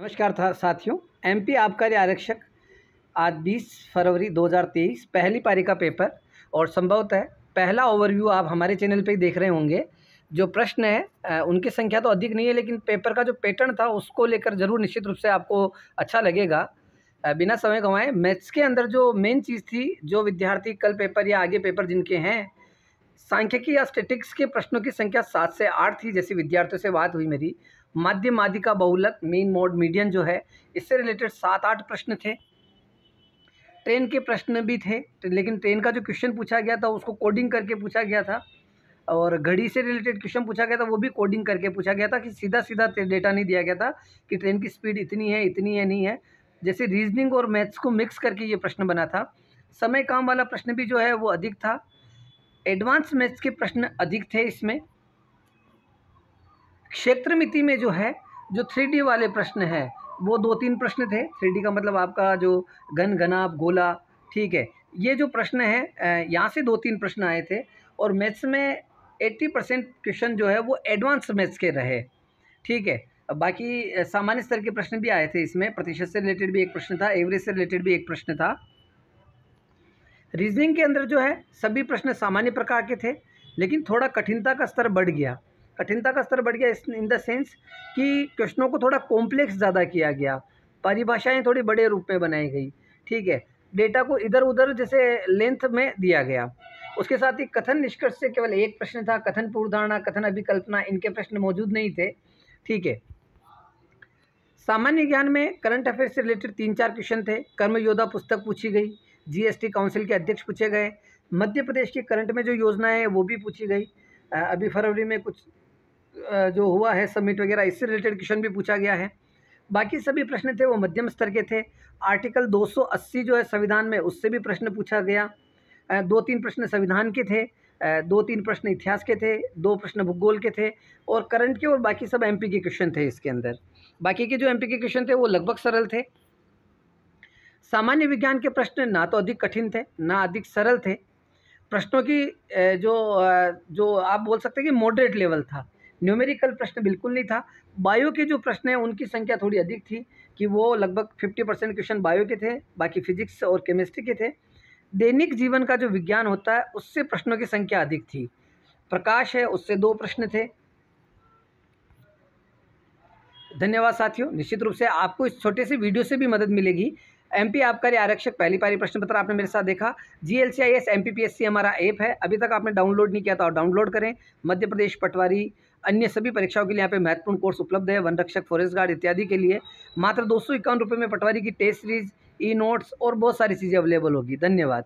नमस्कार साथियों। एमपी आबकारी आरक्षक आज 20 फरवरी 2023 पहली पारी का पेपर और संभवतः पहला ओवरव्यू आप हमारे चैनल पे ही देख रहे होंगे। जो प्रश्न है उनकी संख्या तो अधिक नहीं है, लेकिन पेपर का जो पैटर्न था उसको लेकर ज़रूर निश्चित रूप से आपको अच्छा लगेगा। बिना समय गंवाए मैथ्स के अंदर जो मेन चीज़ थी, जो विद्यार्थी कल पेपर या आगे पेपर जिनके हैं, सांख्यिकी या स्टैटिक्स के प्रश्नों की संख्या 7 से 8 थी। जैसे विद्यार्थियों से बात हुई मेरी, माध्य माध्यिका बहुलक मीन मोड मीडियन जो है इससे रिलेटेड 7-8 प्रश्न थे। ट्रेन के प्रश्न भी थे, लेकिन ट्रेन का जो क्वेश्चन पूछा गया था उसको कोडिंग करके पूछा गया था, और घड़ी से रिलेटेड क्वेश्चन पूछा गया था वो भी कोडिंग करके पूछा गया था कि सीधा सीधा डेटा नहीं दिया गया था कि ट्रेन की स्पीड इतनी है नहीं है। जैसे रीजनिंग और मैथ्स को मिक्स करके ये प्रश्न बना था। समय काम वाला प्रश्न भी जो है वो अधिक था। एडवांस मैथ्स के प्रश्न अधिक थे इसमें। क्षेत्र मिति में जो है जो 3D वाले प्रश्न हैं वो 2-3 प्रश्न थे। 3D का मतलब आपका जो घन घनाभ गोला, ठीक है। ये जो प्रश्न है यहाँ से 2-3 प्रश्न आए थे, और मैथ्स में 80% क्वेश्चन जो है वो एडवांस मैथ्स के रहे, ठीक है। बाकी सामान्य स्तर के प्रश्न भी आए थे इसमें। प्रतिशत से रिलेटेड भी एक प्रश्न था, एवरेज से रिलेटेड भी एक प्रश्न था। रीजनिंग के अंदर जो है सभी प्रश्न सामान्य प्रकार के थे, लेकिन थोड़ा कठिनता का स्तर बढ़ गया। इन द सेंस कि क्वेश्चनों को थोड़ा कॉम्प्लेक्स ज़्यादा किया गया, परिभाषाएं थोड़ी बड़े रूप में बनाई गई, ठीक है। डेटा को इधर उधर जैसे लेंथ में दिया गया। उसके साथ ही कथन निष्कर्ष से केवल एक प्रश्न था। कथन पूर्वधारणा, कथन अभिकल्पना, इनके प्रश्न मौजूद नहीं थे, ठीक है। सामान्य ज्ञान में करंट अफेयर से रिलेटेड 3-4 क्वेश्चन थे। कर्मयोद्धा पुस्तक पूछी गई, जीएसटी काउंसिल के अध्यक्ष पूछे गए, मध्य प्रदेश की करंट में जो योजनाएं हैं वो भी पूछी गई। अभी फरवरी में कुछ जो हुआ है समिट वगैरह, इससे रिलेटेड क्वेश्चन भी पूछा गया है। बाकी सभी प्रश्न थे वो मध्यम स्तर के थे। आर्टिकल 280 जो है संविधान में, उससे भी प्रश्न पूछा गया। 2-3 प्रश्न संविधान के थे, 2-3 प्रश्न इतिहास के थे, 2 प्रश्न भूगोल के थे, और करंट के और बाकी सब एमपी के क्वेश्चन थे इसके अंदर। बाकी के जो एमपी के क्वेश्चन थे वो लगभग सरल थे। सामान्य विज्ञान के प्रश्न ना तो अधिक कठिन थे ना अधिक सरल थे। प्रश्नों की जो आप बोल सकते हैं कि मॉडरेट लेवल था। न्यूमेरिकल प्रश्न बिल्कुल नहीं था। बायो के जो प्रश्न हैं उनकी संख्या थोड़ी अधिक थी, कि वो लगभग 50% क्वेश्चन बायो के थे, बाकी फिजिक्स और केमिस्ट्री के थे। दैनिक जीवन का जो विज्ञान होता है उससे प्रश्नों की संख्या अधिक थी। प्रकाश है उससे 2 प्रश्न थे। धन्यवाद साथियों। निश्चित रूप से आपको इस छोटे से वीडियो से भी मदद मिलेगी। एमपी आबकारी आरक्षक पहली पारी प्रश्न पत्र आपने मेरे साथ देखा। GLCIS MPPSC हमारा ऐप है, अभी तक आपने डाउनलोड नहीं किया तो आप डाउनलोड करें। मध्य प्रदेश, पटवारी, अन्य सभी परीक्षाओं के लिए यहाँ पे महत्वपूर्ण कोर्स उपलब्ध है। वन रक्षक, फॉरेस्ट गार्ड इत्यादि के लिए मात्र 251 रुपये में पटवारी की टेस्ट सीरीज, ई नोट्स और बहुत सारी चीज़ें अवेलेबल होगी। धन्यवाद।